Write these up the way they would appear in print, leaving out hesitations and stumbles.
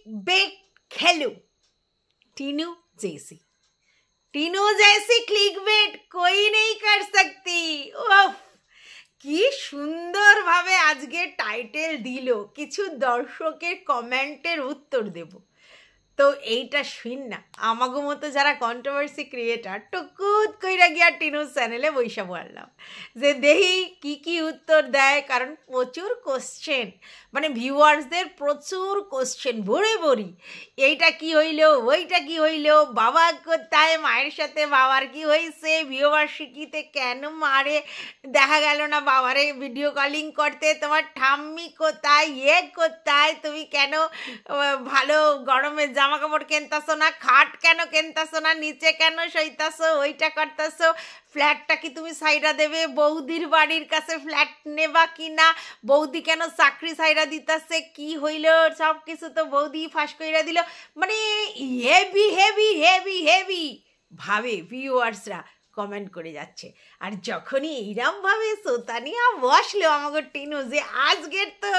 बेट खेलू टीनू जैसी। टीनू जैसी क्लिकबेट कोई नहीं कर सकती। उफ কি সুন্দর ভাবে আজকে টাইটেল দিল, কিছু দর্শকের কমেন্টের উত্তর দেব। তো এইটা শুন না আমাগো মতো যারা কন্ট্রোভার্সি ক্রিয়েটার টুকুত কইরা গিয়া টিনুর চ্যানেলে বইসা পড়লাম যে দেহি কি উত্তর দেয়, কারণ প্রচুর কোশ্চেন, মানে ভিউয়ার্সদের প্রচুর কোশ্চেন ভরে ভরি। এইটা কি হইল, ওইটা কি হইল, বাবা কোথায়, মায়ের সাথে বাবার কি হয়েছে, বিয়েবার্ষিকীতে কেন মারে দেখা গেল না বাবারে ভিডিও কলিং করতে, তোমার ঠাম্মি কোথায়, কোথায়, তুমি কেন ভালো গরমে জামা কাপড় কিনতেছো না, খাট কেন কিনতেছো না, নিচে কেন শইতাছো, ওইটা করতেছো, ফ্ল্যাটটা কি তুমি সাইডা দেবে, বৌদির বাড়ির কাছে ফ্ল্যাট নেবা কি না, বৌদি কেন চাকরি সাইডা দিতেছে, কি হইল, সব কিছু তো বৌদি ফাঁস কইরা দিল। মানে হেভি হেভি হেভি হেভি ভাবে ভিউয়ার্সরা কমেন্ট করে যাচ্ছে। আর যখনই এইরমভাবে সোতানিয়া বসলো আমাকে টিনু যে আজকের তো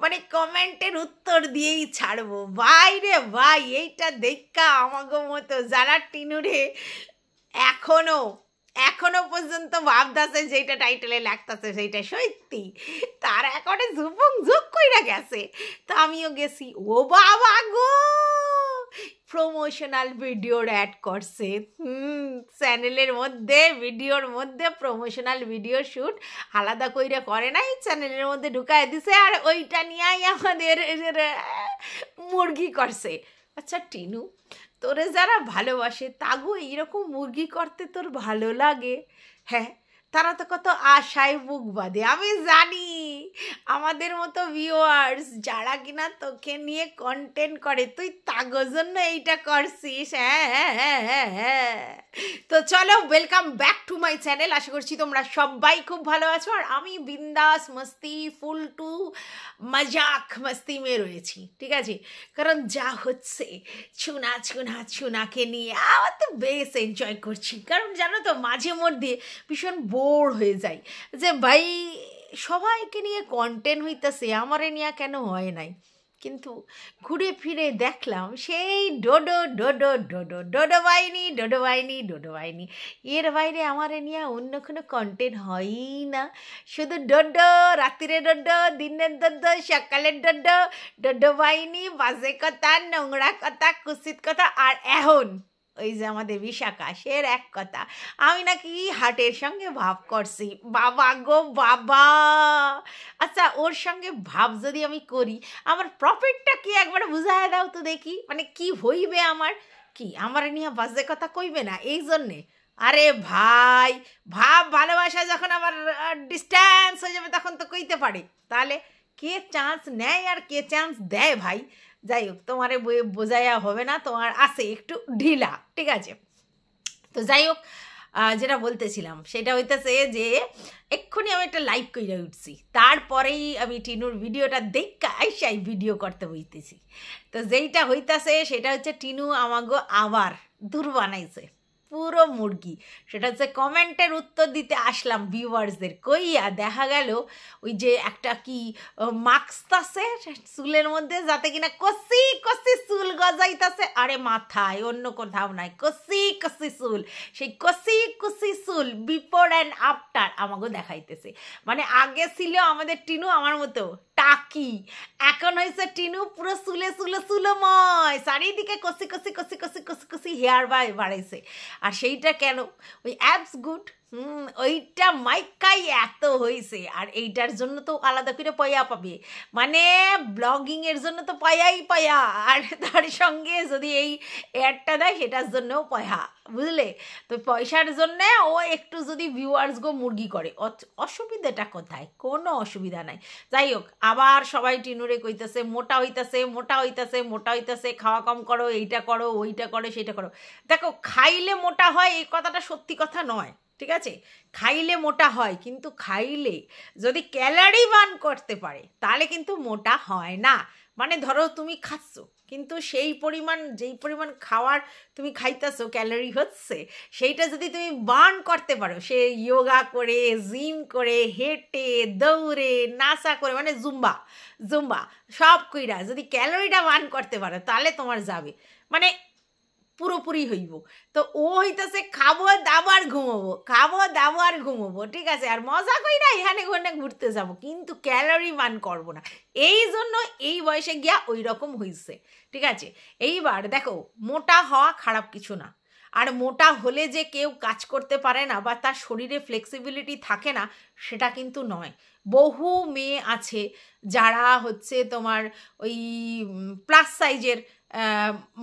মানে কমেন্টের উত্তর দিয়েই ছাড়বো, ভাই রে ভাই, এইটা দেখা আমাকে মতো যারা টিনুরে এখনো পর্যন্ত ভাবতাছে যেটা টাইটেলে লাগতাছে সেইটা সত্যি, তার একেবারে ঝুক কইরা গেছে। তো আমিও গেছি, ও বাবা গো, প্রমোশনাল ভিডিওর অ্যাড করছে চ্যানেলের মধ্যে, ভিডিওর মধ্যে প্রমোশনাল ভিডিও শ্যুট আলাদা কইরা করে নাই, চ্যানেলের মধ্যে ঢুকায় দিছে, আর ওইটা নিয়েই আমাদের মুরগি করছে। আচ্ছা টিনু, তোরে যারা ভালোবাসে তাগো এইরকম মুরগি করতে তোর ভালো লাগে? হ্যাঁ, তারা তো কত আশায় বুক বাঁধে। আমি জানি আমাদের মতো ভিউয়ার্স যারা কিনা তোকে নিয়ে কন্টেন্ট করে, তুই তাগোর জন্য এইটা করছিস। হ্যাঁ। তো চলো, welcome back to my channel. আশা করছি তোমরা সবাই খুব ভালো আছো, আর আমি বিন্দাস মস্তি ফুল টু মজাক মস্তি মে রয়েছি, ঠিক আছে? কারণ যা হচ্ছে চুনাকে নিয়ে আমার তো বেশ এনজয় করছি। কারণ জানো তো মাঝে মধ্যে ভীষণ বোর হয়ে যায় যে ভাই সবাইকে নিয়ে কন্টেন্ট হইতেছে, আমারে নিয়ে কেন হয় নাই। কিন্তু ঘুরে ফিরে দেখলাম সেই ডোডো বাইনি, এর বাইরে আমারে নিয়ে অন্য কোনো কন্টেন্ট হয়ই না। শুধু ডোডো, রাত্রিরে ডোডো, দিনের ডোডো, সকালের ডোডো বাইনি, বাজে কথা, নোংরা কথা, কুৎসিত কথা, আর এখন ওই যে আমাদের বিশাখা সের এক কথা, আমি নাকি হার্টের সঙ্গে ভাব করছি। বাবা গো বাবা, আচ্ছা ওর সঙ্গে ভাব যদি আমি করি আমার প্রফিটটা কি একবার বুঝায় দাও তো দেখি, মানে কি হইবে আমার, কি আমার নিয়ে বাজে কথা কইবে না এই জন্যে? আরে ভাই, ভাব ভালোবাসা যখন আমার ডিস্ট্যান্স হয়ে যাবে তখন তো কইতে পারে। তাহলে কে চান্স নেয় আর কে চান্স দেয় ভাই? যাই হোক, তোমারে বোঝাইয়া হবে না, তোমার আছে একটু ঢিলা, ঠিক আছে? তো যাই হোক, যেটা বলতেছিলাম সেটা হইতেছে যে এক্ষুনি আমি একটা লাইভ কইরা উঠছি, তারপরেই আমি টিনুর ভিডিওটা দেখা আইসাই ভিডিও করতে হইতেছি। তো যেইটা হইতাছে সেটা হচ্ছে টিনু আমাগো আবার দূর বানাইছে পুরো মুরগি। সেটা হচ্ছে কমেন্টের উত্তর দিতে আসলাম ভিউয়ার্সদের, কইয়া দেখা গেল ওই যে একটা কি মাস্কতাছে চুলের মধ্যে, যাতে কিনা কষি চুল গজাইতাছে। আরে মাথায়, অন্য কোথাও নাই, কষি চুল, সেই কষি চুল বিফোর অ্যান্ড আফটার আমাকে দেখাইতেছে। মানে আগে ছিল আমাদের টিনু আমার মতো টাকি, এখন হয়েছে টিনু পুরো চুলময়, চারিদিকে কষি হেয়ার বাড়াইছে। আর সেইটা কেন? ওই অ্যাপস গুড, ওইটা মাইকাই এত হয়েছে, আর এইটার জন্য তো আলাদা করে পয়া পাবে, মানে ব্লগিংয়ের জন্য তো পয়া, আর তার সঙ্গে যদি এই অ্যাডটা দেয় সেটার জন্যও পয়া, বুঝলে? তো পয়সার জন্যে ও একটু যদি ভিউয়ার্স গো মুরগি করে, অসুবিধাটা কোথায়? কোনো অসুবিধা নাই। যাই হোক, আবার সবাই টিনুরে কইতেছে মোটা হইতাছে, খাওয়া কম করো, এইটা করো, ওইটা করো, সেইটা করো। দেখো, খাইলে মোটা হয় এই কথাটা সত্যি কথা নয়, ঠিক আছে? খাইলে মোটা হয়, কিন্তু খাইলে যদি ক্যালোরি বার্ন করতে পারে তাহলে কিন্তু মোটা হয় না। মানে ধরো তুমি খাচ্ছ, কিন্তু যেই পরিমাণ খাওয়ার তুমি খাইতেছো ক্যালোরি হচ্ছে, সেইটা যদি তুমি বার্ন করতে পারো, সে যোগা করে, জিম করে, হেঁটে, দৌড়ে, নাচা করে, মানে জুম্বা সব কইরা যদি ক্যালোরিটা বার্ন করতে পারো, তাহলে তোমার যাবে, মানে পুরোপুরি হইব। তো ও হইতেছে খাবো দাবো আর ঘুমোবো, ঠিক আছে, আর মজা কইরা এখানে ওখানে ঘুরতে যাবো, কিন্তু ক্যালোরি বার্ন করবো না। এই জন্য এই বয়সে গিয়া ওই রকম হইছে, ঠিক আছে। এইবার দেখো, মোটা হওয়া খারাপ কিছু না, আর মোটা হলে যে কেউ কাজ করতে পারে না বা তার শরীরে ফ্লেক্সিবিলিটি থাকে না, সেটা কিন্তু নয়। বহু মেয়ে আছে যারা হচ্ছে তোমার ওই প্লাস সাইজের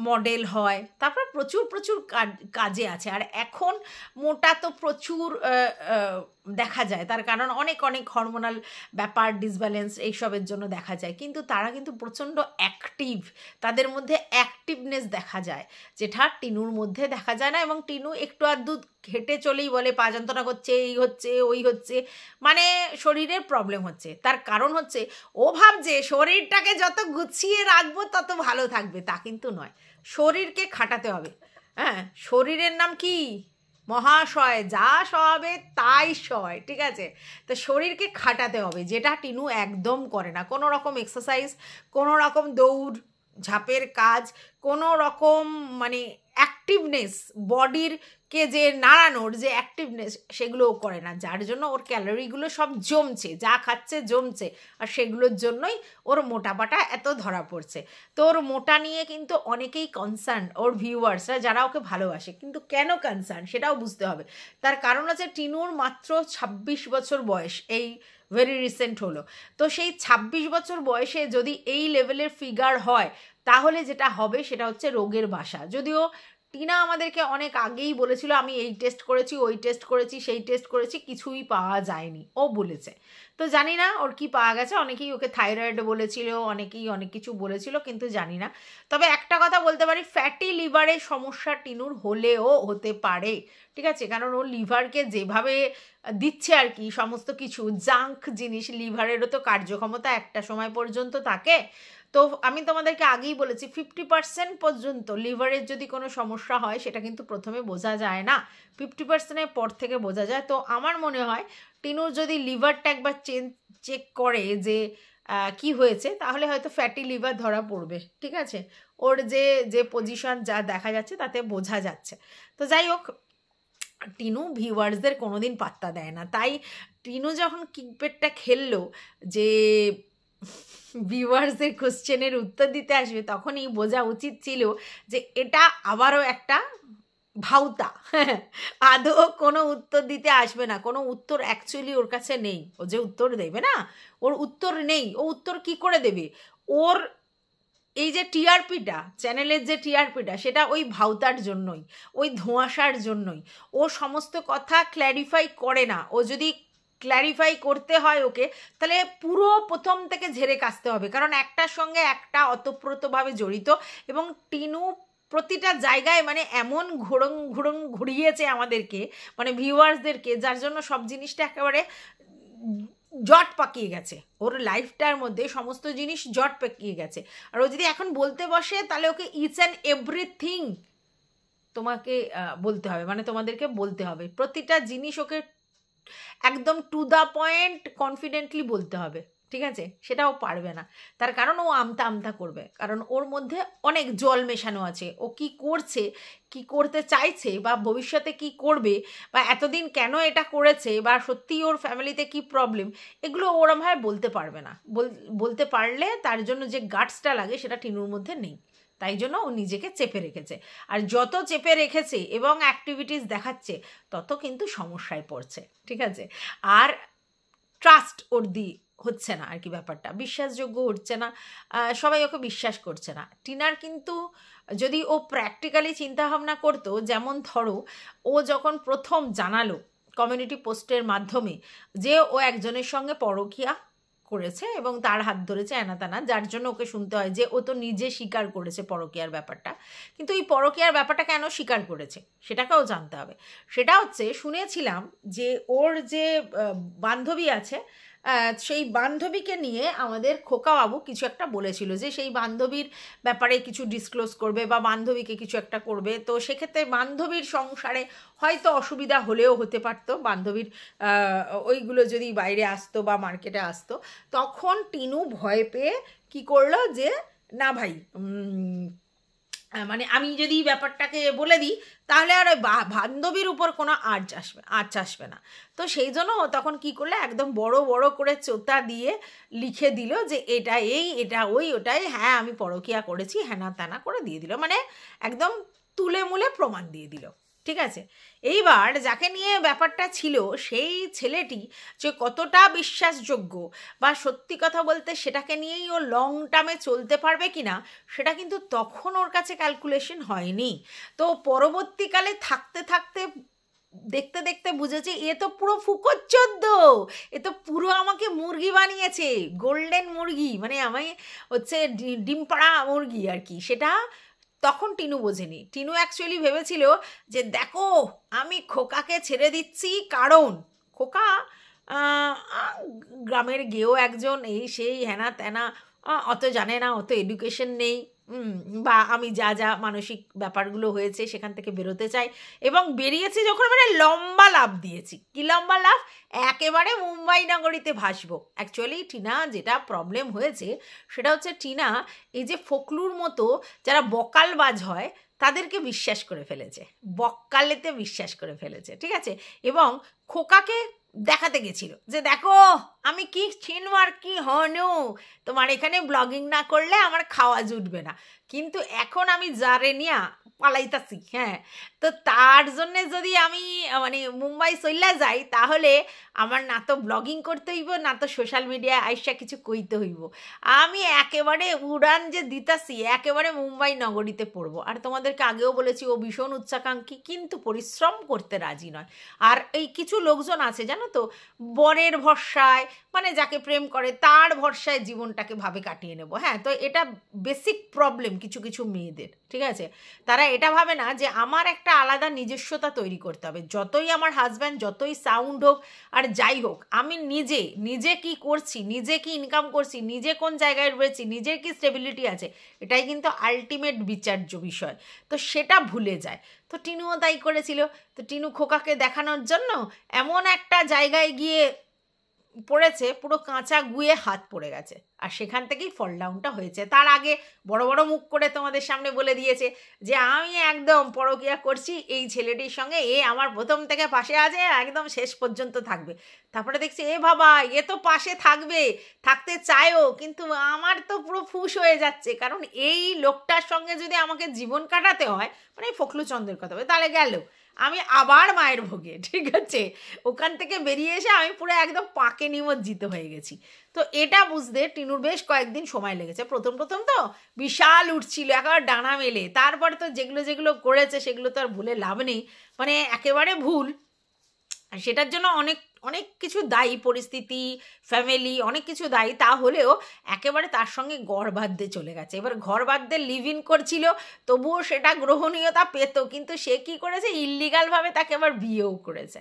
মডেল হয়, তারপর প্রচুর প্রচুর কাজে আছে। আর এখন মোটা তো প্রচুর দেখা যায়, তার কারণ অনেক অনেক হরমোনাল ব্যাপার, ডিসব্যালেন্স, এইসবের জন্য দেখা যায়, কিন্তু তারা কিন্তু প্রচণ্ড অ্যাক্টিভ, তাদের মধ্যে অ্যাক্টিভনেস দেখা যায়, যেটা টিনুর মধ্যে দেখা যায় না। এবং টিনু একটু আধটু হেঁটে চলেই বলে পা যন্ত্রণা করছে, এই হচ্ছে ওই হচ্ছে, মানে শরীরের প্রবলেম হচ্ছে। তার কারণ হচ্ছে ও ভাবছে শরীরটাকে যত গুছিয়ে রাখবো তত ভালো থাকবে, তা কিন্তু নয়। শরীরকে খাটাতে হবে। হ্যাঁ, শরীরের নাম কি? মহাশয়, যা সবে তাই সয়, ঠিক আছে। তো শরীরকে খাটাতে হবে, যেটা টিনু একদম করে না। কোনো রকম এক্সারসাইজ, কোনো রকম দৌড় ঝাঁপের কাজ, কোনো রকম মানে অ্যাক্টিভনেস, বডিরকে যে নাড়ানোর যে অ্যাক্টিভনেস, সেগুলোও করে না, যার জন্য ওর ক্যালোরিগুলো সব জমছে, যা খাচ্ছে জমছে, আর সেগুলোর জন্যই ওর মোটাপাটা এত ধরা পড়ছে। তো ওর মোটা নিয়ে কিন্তু অনেকেই কনসার্ন, ওর ভিউয়ার্সরা যারা ওকে ভালোবাসে, কিন্তু কেন কনসার্ন সেটাও বুঝতে হবে। তার কারণ আছে টিনুর মাত্র 26 বছর বয়স, এই ভেরি রিসেন্ট হলো। তো সেই 26 বছর বয়সে যদি এই লেভেলের ফিগার হয়, তাহলে যেটা হবে সেটা হচ্ছে রোগের বাসা। যদিও টিনা আমাদেরকে অনেক আগেই বলেছিল, আমি এই টেস্ট করেছি, ওই টেস্ট করেছি, সেই টেস্ট করেছি, কিছুই পাওয়া যায়নি, ও বলেছে। তো জানি না ওর কি পাওয়া গেছে, অনেকেই ওকে থাইরয়েড বলেছিল, অনেকেই অনেক কিছু বলেছিল, কিন্তু জানি না। তবে একটা কথা বলতে পারি, ফ্যাটি লিভারের সমস্যা টিনুর হলেও হতে পারে, ঠিক আছে, কারণ ওর লিভারকে যেভাবে দিচ্ছে আর কি সমস্ত কিছু জাঙ্ক জিনিস, লিভারেরও তো কার্যক্ষমতা একটা সময় পর্যন্ত থাকে। তো আমি তোমাদেরকে আগেই বলেছি 50% পর্যন্ত লিভারের যদি কোনো সমস্যা হয়, সেটা কিন্তু প্রথমে বোঝা যায় না, 50%-এর পর থেকে বোঝা যায়। তো আমার মনে হয় টিনুর যদি লিভারটা একবার চেক করে যে কি হয়েছে, তাহলে হয়তো ফ্যাটি লিভার ধরা পড়বে, ঠিক আছে। ওর যে পজিশন যা দেখা যাচ্ছে তাতে বোঝা যাচ্ছে। তো যাই হোক, টিনু ভিউয়ার্সদের কোনোদিন পাত্তা দেয় না, তাই টিনু যখন কিকবেটটা খেললো যে ভিউয়ার্সদের কোশ্চেনের উত্তর দিতে আসবে, তখনই বোঝা উচিত ছিল যে এটা আবারও একটা ভাউতা, আদৌ কোনো উত্তর দিতে আসবে না, কোনো উত্তর অ্যাকচুয়ালি ওর কাছে নেই। ও যে উত্তর দেবে না, ওর উত্তর নেই, ও উত্তর কি করে দেবে? ওর এই যে টিআরপিটা, চ্যানেলের যে টিআরপিটা, সেটা ওই ভাউতার জন্যই, ওই ধোঁয়াশার জন্যই। ও সমস্ত কথা ক্ল্যারিফাই করে না। ও যদি ক্ল্যারিফাই করতে হয় ওকে, তাহলে পুরো প্রথম থেকে ঝেড়ে কাচতে হবে, কারণ একটার সঙ্গে একটা অতপ্রতভাবে জড়িত। এবং টিনু প্রতিটা জায়গায় মানে এমন ঘুরিয়েছে আমাদেরকে, মানে ভিউয়ার্সদেরকে, যার জন্য সব জিনিসটা একেবারে জট পাকিয়ে গেছে। ওর লাইফটার মধ্যে সমস্ত জিনিস জট পাকিয়ে গেছে। আর ও যদি এখন বলতে বসে, তাহলে ওকে ইচ অ্যান্ড এভরিথিং তোমাকে বলতে হবে, মানে তোমাদেরকে বলতে হবে, প্রতিটা জিনিস ওকে একদম টু দ্য পয়েন্ট কনফিডেন্টলি বলতে হবে, ঠিক আছে। সেটাও পারবে না, তার কারণ ও আমতা আমতা করবে, কারণ ওর মধ্যে অনেক জল মেশানো আছে। ও কি করছে, কি করতে চাইছে, বা ভবিষ্যতে কি করবে, বা এতদিন কেন এটা করেছে, বা সত্যিই ওর ফ্যামিলিতে কি প্রবলেম, এগুলো ওরমভাবে বলতে পারবে না। বলতে পারলে তার জন্য যে গাটসটা লাগে, সেটা টিনুর মধ্যে নেই, তাই জন্য ও নিজেকে চেপে রেখেছে। আর যত চেপে রেখেছে এবং অ্যাক্টিভিটিস দেখাচ্ছে, তত কিন্তু সমস্যায় পড়ছে, ঠিক আছে। আর ট্রাস্ট ওর হচ্ছে না আর কি, ব্যাপারটা বিশ্বাসযোগ্য হচ্ছে না, সবাই ওকে বিশ্বাস করছে না। টিনার কিন্তু যদি ও প্র্যাকটিক্যালি চিন্তাভাবনা করতো, যেমন ধরো ও যখন প্রথম জানালো কমিউনিটি পোস্টের মাধ্যমে যে ও একজনের সঙ্গে পরকীয়া করেছে এবং তার হাত ধরেছে এনাতানা, যার জন্য ওকে শুনতে হয় যে ও তো নিজে স্বীকার করেছে পরকীয়ার ব্যাপারটা। কিন্তু এই পরকীয়ার ব্যাপারটা কেন স্বীকার করেছে সেটাকেও জানতে হবে। সেটা হচ্ছে, শুনেছিলাম যে ওর যে বান্ধবী আছে, সেই বান্ধবীকে নিয়ে আমাদের খোকাবাবু কিছু একটা বলেছিল যে সেই বান্ধবীর ব্যাপারে কিছু ডিসক্লোজ করবে বা বান্ধবীকে কিছু একটা করবে। তো সেক্ষেত্রে বান্ধবীর সংসারে হয়তো অসুবিধা হলেও হতে পারতো, বান্ধবীর ওইগুলো যদি বাইরে আসতো বা মার্কেটে আসতো। তখন টিনু ভয় পেয়ে কি করলো যে না ভাই, মানে আমি যদি ব্যাপারটাকে বলে দিই তাহলে আর বান্ধবীর উপর কোনো আঁচ আসবে না। তো সেই জন্য তখন কি করলে একদম বড় বড় করে চোতা দিয়ে লিখে দিল যে এটা এই, এটা ওই, ওটাই, হ্যাঁ আমি পরকীয়া করেছি, হ্যানা ত্যানা করে দিয়ে দিল, মানে একদম তুলে মুলে প্রমাণ দিয়ে দিল। ঠিক আছে, এইবার যাকে নিয়ে ব্যাপারটা ছিল সেই ছেলেটি যে কতটা বিশ্বাসযোগ্য বা সত্যি কথা বলতে সেটাকে নিয়েই ও লং টার্মে চলতে পারবে কি না সেটা কিন্তু তখন ওর কাছে ক্যালকুলেশন হয়নি। তো পরবর্তীকালে থাকতে থাকতে দেখতে দেখতে বুঝেছি এ তো পুরো ফুকোচ্চোদ্দ, এ তো পুরো আমাকে মুরগি বানিয়েছে, গোল্ডেন মুরগি, মানে আমি হচ্ছে ডিম পাড়া মুরগি আর কি। সেটা তখন টিনু বোঝেনি। টিনু অ্যাকচুয়ালি ভেবেছিল যে দেখো আমি খোকাকে ছেড়ে দিচ্ছি, কারণ খোকা গ্রামের গেও একজন, এই সেই হেনা তেনা, অত জানে না, অত এডুকেশন নেই, বা আমি যা যা মানসিক ব্যাপারগুলো হয়েছে সেখান থেকে বেরোতে চাই, এবং বেরিয়েছি যখন মানে লম্বা লাভ দিয়েছি। কি লম্বা লাভ? একেবারে মুম্বাই নগরীতে ভাসবো। অ্যাকচুয়ালি টিনা যেটা প্রবলেম হয়েছে সেটা হচ্ছে টিনা এই যে ফকলুর মতো যারা বকালবাজ হয় তাদেরকে বিশ্বাস করে ফেলেছে, বক্কালেতে বিশ্বাস করে ফেলেছে। ঠিক আছে, এবং খোকাকে দেখাতে গেছিল যে দেখো আমি কি চিনব আর কি হনু, তোমার এখানে ব্লগিং না করলে আমার খাওয়া জুটবে না, কিন্তু এখন আমি যারে নিয়া পালাইতাছি, হ্যাঁ, তো তার জন্যে যদি আমি মানে মুম্বাই চইলা যাই তাহলে আমার না তো ব্লগিং করতে হইব, না তো সোশ্যাল মিডিয়ায় আইসা কিছু কইতে হইব, আমি একেবারে উড়ান যে দিতাছি একেবারে মুম্বাই নগরীতে পড়বো। আর তোমাদেরকে আগেও বলেছি ও ভীষণ উচ্চাকাঙ্ক্ষী, কিন্তু পরিশ্রম করতে রাজি নয়। আর এই কিছু লোকজন আছে জানো তো, বরের ভরসায়, মানে যাকে প্রেম করে তার ভরসায় জীবনটাকে ভাবে কাটিয়ে নেব। হ্যাঁ, তো এটা বেসিক প্রবলেম কিছু কিছু মেয়েদের। ঠিক আছে, তারা এটা ভাবে না যে আমার একটা আলাদা নিজস্বতা তৈরি করতে হবে, যতই আমার হাজব্যান্ড যতই সাউন্ড হোক আর যাই হোক, আমি নিজে কি করছি, নিজে কি ইনকাম করছি, নিজে কোন জায়গায় রয়েছি, নিজের কি স্টেবিলিটি আছে, এটাই কিন্তু আলটিমেট বিচার্য বিষয়। তো সেটা ভুলে যায়। তো টিনুও তাই করেছিল। তো টিনু খোকাকে দেখানোর জন্য এমন একটা জায়গায় গিয়ে পড়েছে, পুরো কাঁচা গুয়ে হাত পড়ে গেছে, আর সেখান থেকেই ফল ডাউনটা হয়েছে। তার আগে বড় বড় মুখ করে তোমাদের সামনে বলে দিয়েছে যে আমি একদম পরকীয়া করছি এই ছেলেটির সঙ্গে, এ আমার প্রথম থেকে পাশে আছে, একদম শেষ পর্যন্ত থাকবে। তারপরে দেখছি এ বাবা, এ তো পাশে থাকবে, থাকতে চায়ও, কিন্তু আমার তো পুরো ফুস হয়ে যাচ্ছে, কারণ এই লোকটার সঙ্গে যদি আমাকে জীবন কাটাতে হয়, মানে ফখলুচন্দ্রের কথা বলে, তাহলে গেল আমি আবার মায়ের ভোগে। ঠিক আছে, ওখান থেকে বেরিয়ে এসে আমি পুরো একদম পাকে নিমজ্জিত হয়ে গেছি। তো এটা বুঝতে টিনুর বেশ কয়েকদিন সময় লেগেছে। প্রথম তো বিশাল উঠছিল একেবারে ডানা মেলে, তারপর তো যেগুলো যেগুলো করেছে সেগুলো তো আর ভুলে লাভ নেই, মানে একেবারে ভুল। আর সেটার জন্য অনেক অনেক কিছু দায়ী, পরিস্থিতি, ফ্যামিলি, অনেক কিছু দায়ী। তা হলেও একেবারে তার সঙ্গে ঘর বাঁধতে চলে গেছে। এবার ঘর বাঁধতে লিভ ইন করছিল, তবুও সেটা গ্রহণীয়তা পেত, কিন্তু সে কি করেছে, ইল্লিগালভাবে তাকে আবার বিয়েও করেছে,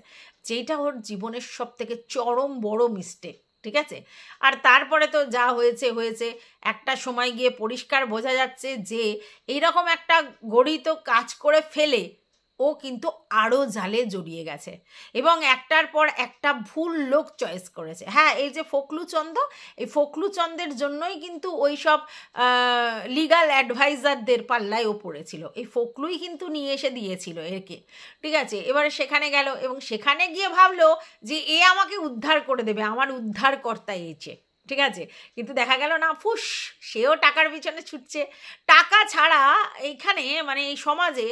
যেটা ওর জীবনের সব থেকে চরম বড় মিস্টেক। ঠিক আছে, আর তারপরে তো যা হয়েছে হয়েছে। একটা সময় গিয়ে পরিষ্কার বোঝা যাচ্ছে যে এইরকম একটা গড়িত কাজ করে ফেলে ও কিন্তু আরও জালে জড়িয়ে গেছে, এবং একটার পর একটা ভুল লোক চয়েস করেছে। হ্যাঁ, এই যে ফখলুচন্দ্র, এই ফখলুচন্দ্রের জন্যই কিন্তু ওই সব লিগাল অ্যাডভাইজারদের পাল্লায় ও পড়েছিল, এই ফখলুই কিন্তু নিয়ে এসে দিয়েছিল একে। ঠিক আছে, এবারে সেখানে গেল এবং সেখানে গিয়ে ভাবলো যে এ আমাকে উদ্ধার করে দেবে, আমার উদ্ধারকর্তা এসে। ঠিক আছে, কিন্তু দেখা গেল না, ফুস, সেও টাকার পিছনে ছুটছে। টাকা ছাড়া এইখানে মানে এই সমাজে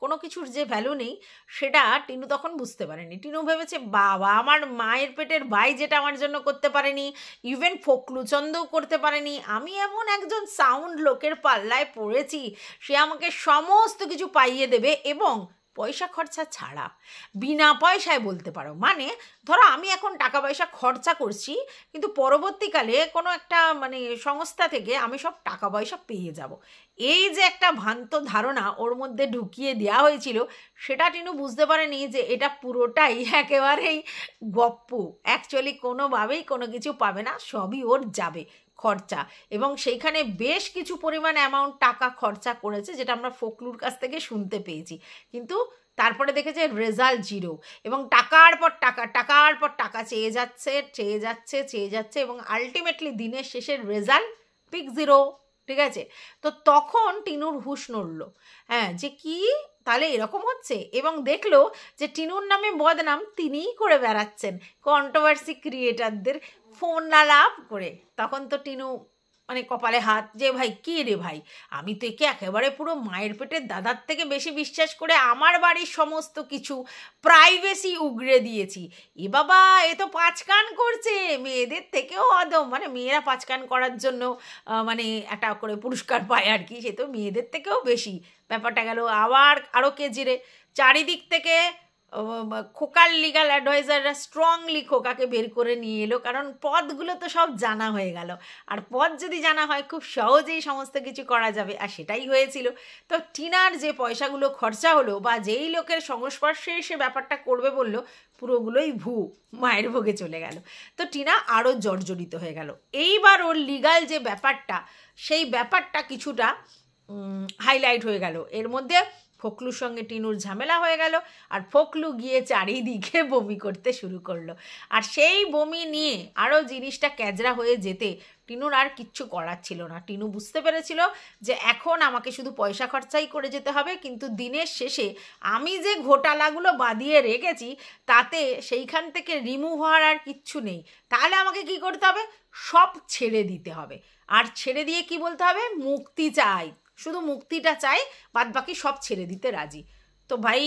কোনো কিছুর যে ভ্যালু নেই সেটা টিনু তখন বুঝতে পারেনি। টিনু ভেবেছে বাবা, আমার মায়ের পেটের ভাই যেটা আমার জন্য করতে পারেনি, ইভেন ফখলুচন্দ্রও করতে পারেনি, আমি এমন একজন সাউন্ড লোকের পাল্লায় পড়েছি, সে আমাকে সমস্ত কিছু পাইয়ে দেবে এবং পয়সা খরচা ছাড়া, বিনা পয়সায় বলতে পারো। মানে ধরো আমি এখন টাকা পয়সা খরচা করছি, কিন্তু পরবর্তীকালে কোনো একটা মানে সংস্থা থেকে আমি সব টাকা পয়সা পেয়ে যাব, এই যে একটা ভ্রান্ত ধারণা ওর মধ্যে ঢুকিয়ে দেওয়া হয়েছিল, সেটা টিনু বুঝতে পারেনি যে এটা পুরোটাই একেবারেই গপ্পু। অ্যাকচুয়ালি কোনোভাবেই কোনো কিছু পাবে না, সবই ওর যাবে খরচা। এবং সেইখানে বেশ কিছু পরিমাণ অ্যামাউন্ট টাকা খরচা করেছে, যেটা আমরা ফোকলুর কাছ থেকে শুনতে পেয়েছি। কিন্তু তারপরে দেখেছে রেজাল্ট জিরো, এবং টাকার পর টাকা, টাকার পর টাকা চেয়ে যাচ্ছে চেয়ে যাচ্ছে চেয়ে যাচ্ছে, এবং আলটিমেটলি দিনের শেষের রেজাল্ট পিক জিরো। ঠিক আছে, তো তখন টিনুর হুঁশ নড়ল, হ্যাঁ, যে কি তাহলে এরকম হচ্ছে। এবং দেখলো যে টিনুর নামে বদনাম তিনিই করে বেড়াচ্ছেন কন্ট্রোভার্সি ক্রিয়েটারদের ফোন না লাভ করে। তখন তো টিনু মানে কপালে হাত, যে ভাই কী রে ভাই, আমি তো একে একেবারে পুরো মায়ের পেটের দাদার থেকে বেশি বিশ্বাস করে আমার বাড়ির সমস্ত কিছু প্রাইভেসি উগড়ে দিয়েছি। এ বাবা, এ তো পাঁচকান করছে, মেয়েদের থেকেও অদম। মানে মেয়েরা পাঁচকান করার জন্য মানে একটা করে পুরস্কার পায় আর কি, সে তো মেয়েদের থেকেও বেশি ব্যাপারটা গেল। আবার আরও কেজিরে চারিদিক থেকে খোকার লিগাল অ্যাডভাইজাররা স্ট্রংলি খোকাকে বের করে নিয়ে এলো, কারণ পদগুলো তো সব জানা হয়ে গেল। আর পদ যদি জানা হয় খুব সহজেই সমস্ত কিছু করা যাবে, আর সেটাই হয়েছিল। তো টিনার যে পয়সাগুলো খরচা হলো, বা যেই লোকের সংস্পর্শে সে ব্যাপারটা করবে বললো, পুরোগুলোই মায়ের ভোগে চলে গেল। তো টিনা আরও জর্জরিত হয়ে গেল। এইবার ওর লিগাল যে ব্যাপারটা, সেই ব্যাপারটা কিছুটা হাইলাইট হয়ে গেল। এর মধ্যে ফোকলুর সঙ্গে টিনুর ঝামেলা হয়ে গেল, আর ফোকলু গিয়ে চারিদিকে বমি করতে শুরু করলো। আর সেই বমি নিয়ে আরও জিনিসটা ক্যাজরা হয়ে যেতে টিনুর আর কিচ্ছু করার ছিল না। টিনু বুঝতে পেরেছিল যে এখন আমাকে শুধু পয়সা খরচাই করে যেতে হবে, কিন্তু দিনের শেষে আমি যে ঘোটালাগুলো বাঁধিয়ে রেখেছি তাতে সেইখান থেকে রিমুভ হওয়ার আর কিচ্ছু নেই। তাহলে আমাকে কি করতে হবে, সব ছেড়ে দিতে হবে। আর ছেড়ে দিয়ে কি বলতে হবে, মুক্তি চাই, শুধু মুক্তিটা চাই, বাদ বাকি সব ছেড়ে দিতে রাজি। তো ভাই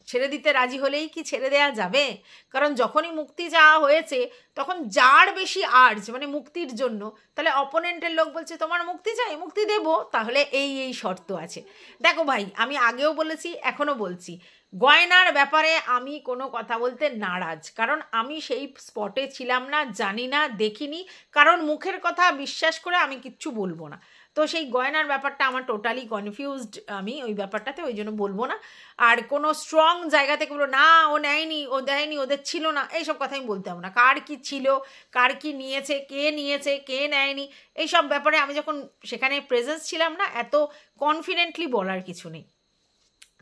ছেড়ে দিতে রাজি হলেই কি ছেড়ে দেওয়া যাবে? কারণ যখনই মুক্তি চাওয়া হয়েছে, তখন যার বেশি আর্জ মানে মুক্তির জন্য, তাহলে অপোনেন্টের লোক বলছে তোমার মুক্তি চাই, মুক্তি দেবো, তাহলে এই এই শর্ত আছে। দেখো ভাই, আমি আগেও বলেছি, এখনও বলছি, গয়নার ব্যাপারে আমি কোনো কথা বলতে নারাজ, কারণ আমি সেই স্পটে ছিলাম না, জানি না, দেখিনি, কারণ মুখের কথা বিশ্বাস করে আমি কিচ্ছু বলবো না। তো সেই গয়নার ব্যাপারটা আমার টোটালি কনফিউজড আমি ওই ব্যাপারটাতে, ওই জন্য বলবো না। আর কোনো স্ট্রং জায়গা থেকে বলবো না ও নেয়নি, ও দেয়নি, ওদের ছিল না, এইসব কথা আমি বলতে হবে না। কার কি ছিল, কার কি নিয়েছে, কে নেয়নি, এইসব ব্যাপারে আমি যখন সেখানে প্রেজেন্স ছিলাম না, এত কনফিডেন্টলি বলার কিছু নেই।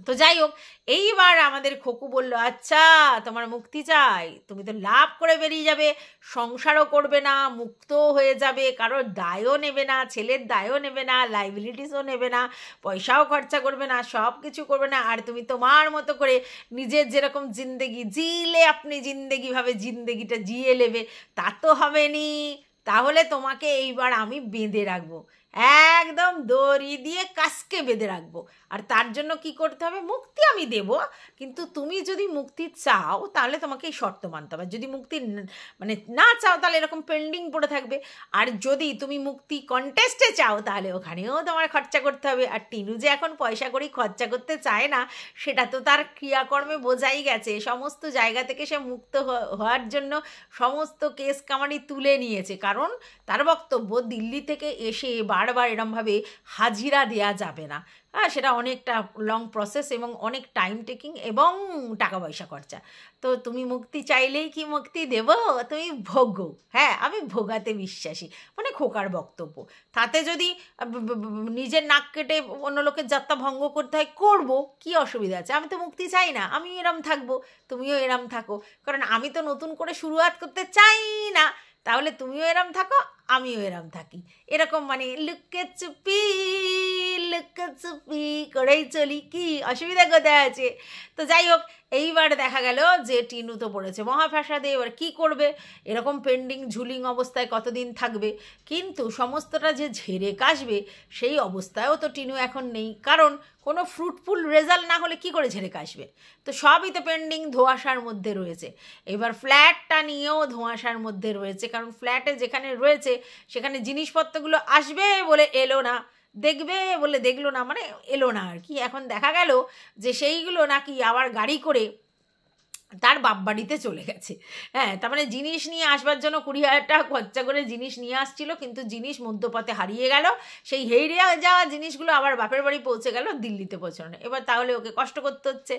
তো যাই হোক, এইবার আমাদের খোকু বলল, আচ্ছা তোমার মুক্তি চাই, তুমি তো লাভ করে বেরিয়ে যাবে, সংসারও করবে না, মুক্তও হয়ে যাবে, কারোর দায়ও নেবে না, ছেলের দায়ও নেবে না, লাইবিলিটিসও নেবে না, পয়সাও খরচা করবে না, সব কিছু করবে না, আর তুমি তোমার মতো করে নিজের যেরকম জিন্দেগি জিলে আপনি জিন্দেগিভাবে জিন্দেগিটা জিয়ে নেবে, তা তো হবে নি। তাহলে তোমাকে এইবার আমি বেঁধে রাখবো, একদম দড়ি দিয়ে কাসকে বেঁধে রাখবো। আর তার জন্য কি করতে হবে, মুক্তি আমি দেব, কিন্তু তুমি যদি মুক্তি চাও তাহলে তোমাকে এই শর্ত মানতে হবে। যদি মুক্তি মানে না চাও তাহলে এরকম পেন্ডিং পড়ে থাকবে। আর যদি তুমি মুক্তি কন্টেস্টে চাও তাহলে ওখানেও তোমার খরচা করতে হবে। আর টিনু যে এখন পয়সা করেই খরচা করতে চায় না, সেটা তো তার ক্রিয়াকর্মে বোঝাই গেছে। সমস্ত জায়গা থেকে সে মুক্ত হওয়ার জন্য সমস্ত কেস কামারি তুলে নিয়েছে, কারণ তার বক্তব্য দিল্লি থেকে এসে বারবার এরমভাবে হাজিরা দেওয়া যাবে না। হ্যাঁ, সেটা অনেকটা লং প্রসেস এবং অনেক টাইম টেকিং এবং টাকা পয়সা খরচা। তো তুমি মুক্তি চাইলেই কি মুক্তি দেব, তুমি ভোগো। হ্যাঁ, আমি ভোগাতে বিশ্বাসী, মানে খোকার বক্তব্য। তাতে যদি নিজের নাক কেটে অন্য লোকের যাত্রা ভঙ্গ করতে হয়, করবো, কি অসুবিধা আছে? আমি তো মুক্তি চাই না, আমি এরম থাকবো, তুমিও এরম থাকো, কারণ আমি তো নতুন করে শুরুয়াত করতে চাই না। তাহলে তুমিও এরম থাকো, আমিও এরম থাকি, এরকম মানে লুকোচুপি করেই চলি, কি অসুবিধা কোথায় আছে? তো যাই হোক, এইবার দেখা গেল যে টিনু তো পড়েছে মহাফ্যাসাদে। এবার কি করবে, এরকম পেন্ডিং ঝুলিং অবস্থায় কতদিন থাকবে? কিন্তু সমস্তটা যে ঝেড়ে কাশবে সেই অবস্থায়ও তো টিনু এখন নেই, কারণ কোনো ফ্রুটফুল রেজাল্ট না হলে কি করে ঝেড়ে কাশবে? তো সবই তো পেন্ডিং, ধোঁয়াশার মধ্যে রয়েছে। এবার ফ্ল্যাটটা নিয়েও ধোঁয়াশার মধ্যে রয়েছে, কারণ ফ্ল্যাটে যেখানে রয়েছে সেখানে জিনিসপত্রগুলো আসবে বলে এলো না, দেখবে বলে দেখলো না, মানে এলো না আর কি। এখন দেখা গেল যে সেইগুলো নাকি আবার গাড়ি করে তার বাপ বাড়িতে চলে গেছে। হ্যাঁ, তার মানে জিনিস নিয়ে আসবার জন্য 20,000 টাকা খরচা করে জিনিস নিয়ে আসছিল, কিন্তু জিনিস মধ্যপথে হারিয়ে গেল। সেই হেরিয়ে যাওয়া জিনিসগুলো আবার বাপের বাড়ি পৌঁছে গেল, দিল্লিতে পৌঁছানো। এবার তাহলে ওকে কষ্ট করতে হচ্ছে।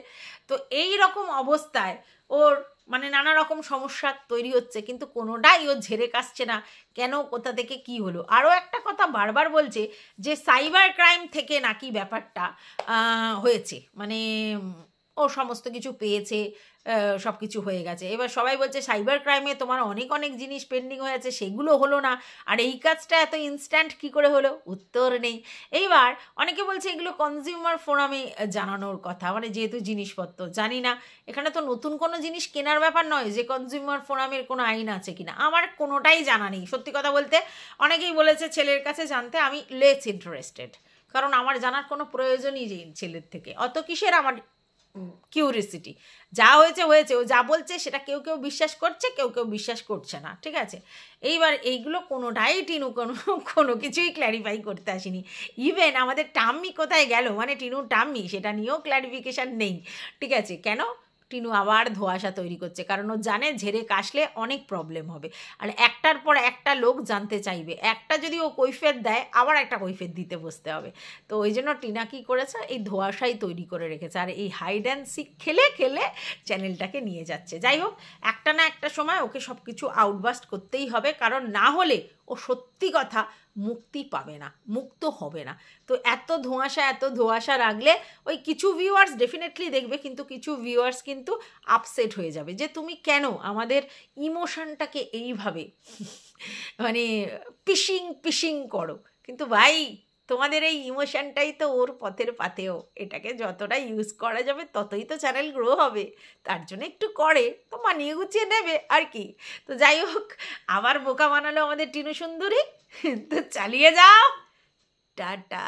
তো এই রকম অবস্থায় ওর মানে নানা রকম সমস্যা তৈরি হচ্ছে, কিন্তু কোনোটাই ও ঝেড়ে কাটছে না। কেন, কোথা থেকে কি হলো? আরও একটা কথা বারবার বলছে যে সাইবার ক্রাইম থেকে নাকি ব্যাপারটা হয়েছে, মানে ও সমস্ত কিছু পেয়েছে, সব কিছু হয়ে গেছে। এবার সবাই বলছে সাইবার ক্রাইমে তোমার অনেক অনেক জিনিস পেন্ডিং হয়ে আছে, সেগুলো হলো না, আর এই কাজটা এত ইনস্ট্যান্ট কী করে হলো? উত্তর নেই। এইবার অনেকে বলছে এগুলো কনজিউমার ফোরামে জানানোর কথা, মানে যেহেতু জিনিসপত্র জানি না, এখানে তো নতুন কোনো জিনিস কেনার ব্যাপার নয় যে কনজিউমার ফোরামের কোনো আইন আছে কিনা, আমার কোনোটাই জানা নেই সত্যি কথা বলতে। অনেকেই বলেছে ছেলের কাছে জানতে, আমি লেস ইন্টারেস্টেড, কারণ আমার জানার কোনো প্রয়োজনই নেই ছেলের থেকে। অত কিসের আমার কিউরিসিটি, যা হয়েছে হয়েছে, ও যা বলছে সেটা কেউ কেউ বিশ্বাস করছে, কেউ কেউ বিশ্বাস করছে না, ঠিক আছে। এইবার এইগুলো কোনোটাই টিনু কোনো কিছুই ক্ল্যারিফাই করতে আসেনি। ইভেন আমাদের টাম্মি কোথায় গেল, মানে টিনুর টাম্মি, সেটা নিয়েও ক্ল্যারিফিকেশান নেই, ঠিক আছে। কেন? টিনু আবার ধোঁয়াশা তৈরি করছে, কারণ ও জানে ঝেড়ে কাশলে অনেক প্রবলেম হবে, আর একটার পর একটা লোক জানতে চাইবে। একটা যদি ও কৈফিয়ত দেয়, আবার একটা কৈফিয়ত দিতে বসতে হবে। তো ওই জন্য টিনা কী করেছে, এই ধোঁয়াশাই তৈরি করে রেখেছে, আর এই হাইড অ্যান্ড সিক খেলে খেলে চ্যানেলটাকে নিয়ে যাচ্ছে। যাই হোক, একটা না একটা সময় ওকে সব কিছু আউটবাস্ট করতেই হবে, কারণ না হলে ও সত্যি কথা মুক্তি পাবে না, মুক্ত হবে না। তো এত ধোঁয়াশা রাখলে ওই কিছু ভিউয়ার্স ডেফিনেটলি দেখবে, কিন্তু কিছু ভিউয়ার্স কিন্তু আপসেট হয়ে যাবে যে তুমি কেন আমাদের ইমোশনটাকে এইভাবে মানে পিশিং করো। কিন্তু ভাই, তোমাদের এই ইমোশনটাই তো ওর পথের পাতেও, এটাকে যতটা ইউজ করা যাবে ততই তো চ্যানেল গ্রো হবে। তার জন্য একটু করে তো মানিয়ে গুছিয়ে নেবে আর কি। তো যাই হোক, আবার বোকা বানালো আমাদের টিনু সুন্দরী। তো চালিয়ে যাও, টাটা।